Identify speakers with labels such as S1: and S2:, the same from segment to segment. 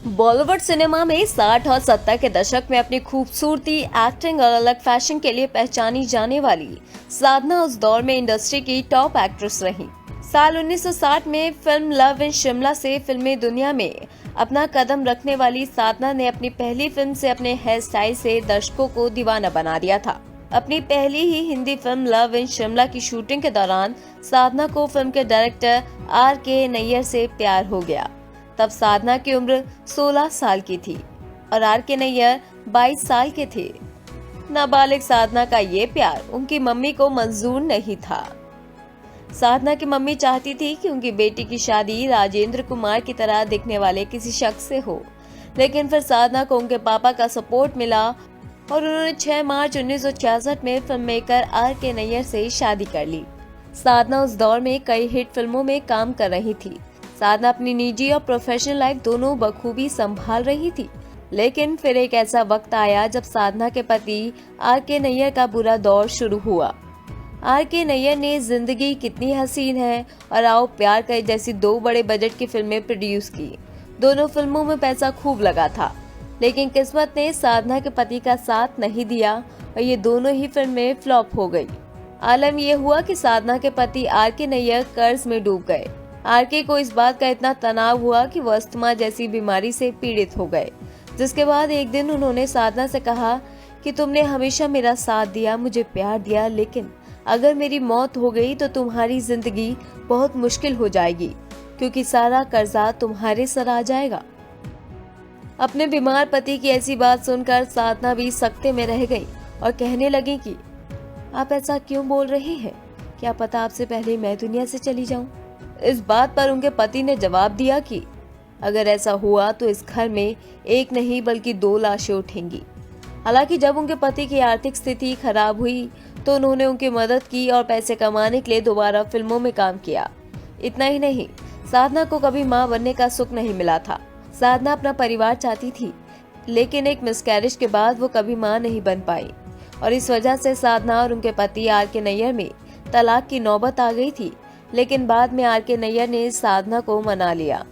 S1: Bollywood cinema में 60 और 70 के दशक में अपनी खूबसूरती, एक्टिंग और अलग फैशन के लिए पहचानी जाने वाली साधना उस दौर में इंडस्ट्री की टॉप एक्ट्रेस रही। साल 1960 में फिल्म लव इन शिमला से फिल्मी दुनिया में अपना कदम रखने वाली साधना ने अपनी पहली फिल्म से अपने हेयर स्टाइल से दर्शकों को दीवाना बना दिया था। अपनी पहली ही Hindi film love in Shimla की शूटिंग के दौरान साधना को फिल्म के डायरेक्टर R.K. नैयर से प्यार हो गया। तब साधना की उम्र 16 साल की थी और R.K. नैयर 22 साल के थे। नाबालिग साधना का ये प्यार उनकी मम्मी को मंजूर नहीं था। साधना की मम्मी चाहती थी कि उनकी बेटी की शादी राजेंद्र कुमार की तरह दिखने वाले किसी शख्स से हो, लेकिन फिर साधना को उनके पापा का सपोर्ट मिला और उन्होंने 6 मार्च 1966 में फिल्म मेकर R.K. नैयर से शादी कर ली। साधना उस दौर में कई हिट फिल्मों में काम कर रही थी। साधना अपनी निजी और प्रोफेशनल लाइफ दोनों बखूबी संभाल रही थी, लेकिन फिर एक ऐसा वक्त आया जब साधना के पति R.K. नैयर का बुरा दौर शुरू हुआ। R.K. नैयर ने जिंदगी कितनी हसीन है और आओ प्यार करे जैसी 2 बड़े बजट की फिल्में प्रोड्यूस की। दोनों फिल्मों में पैसा खूब लगा था, लेकिन किस्मत ने साधना के पति का साथ नहीं दिया और ये दोनों ही फिल्में फ्लॉप हो गई। आलम यह हुआ कि साधना के पति R.K. नैयर कर्ज में डूब गए। R.K. को इस बात का इतना तनाव हुआ कि वो अस्थमा जैसी बीमारी से पीड़ित हो गए, जिसके बाद एक दिन उन्होंने साधना से कहा कि तुमने हमेशा मेरा साथ दिया, मुझे प्यार दिया, लेकिन अगर मेरी मौत हो गई तो तुम्हारी जिंदगी बहुत मुश्किल हो जाएगी, क्योंकि सारा कर्जा तुम्हारे सर आ जाएगा। अपने बीमार पति की ऐसी बात सुनकर साधना भी सकते में रह गई और कहने लगी कि आप ऐसा क्यों बोल रहे हैं? क्या पता आपसे पहले मैं दुनिया से चली जाऊं। इस बात पर उनके पति ने जवाब दिया कि अगर ऐसा हुआ तो इस घर में एक नहीं बल्कि 2 लाशें उठेंगी। हालांकि जब उनके पति की आर्थिक स्थिति खराब हुई तो उन्होंने उनकी मदद की और पैसे कमाने के लिए दोबारा फिल्मों में काम किया। इतना ही नहीं, साधना को कभी मां बनने का सुख नहीं मिला था। साधना अपना परिवार चाहती थी, लेकिन एक मिसकैरेज के बाद वो कभी मां नहीं बन पाई और इस वजह से साधना और उनके पति R.K. नैयर में तलाक की नौबत आ गई थी। लेकिन बाद में R.K. नैयर ने साधना को मना लिया।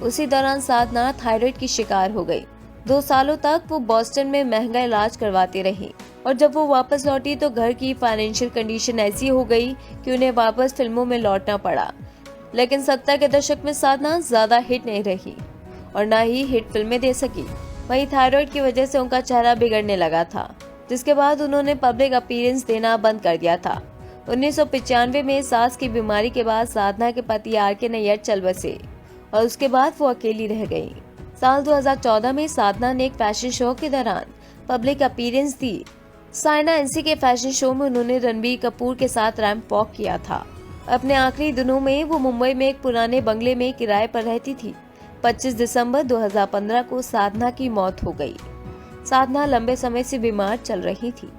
S1: उसी दौरान साधना थायराइड की शिकार हो गई। 2 सालों तक वो बॉस्टन में महंगा इलाज करवाती रही और जब वो वापस लौटी तो घर की फाइनेंशियल कंडीशन ऐसी हो गई कि उन्हें वापस फिल्मों में लौटना पड़ा। लेकिन 70 के दशक में साधना ज्यादा हिट नहीं रही और न ही हिट फिल्में दे सकी। वहीं थायराइड की वजह से उनका चेहरा बिगड़ने लगा था, जिसके बाद उन्होंने पब्लिक अपीयरेंस देना बंद कर दिया था। 1995 में सांस की बीमारी के बाद साधना के पति R.K. नैयर चल बसे और उसके बाद वो अकेली रह गई। साल 2014 में साधना ने एक फैशन शो के दौरान पब्लिक अपीयरेंस दी। साइना एनसी के फैशन शो में उन्होंने रणबीर कपूर के साथ रैंप वॉक किया था। अपने आखिरी दिनों में वो मुंबई में एक पुराने बंगले में किराए पर रहती थी। 25 दिसंबर 2015 को साधना की मौत हो गई। साधना लंबे समय से बीमार चल रही थी।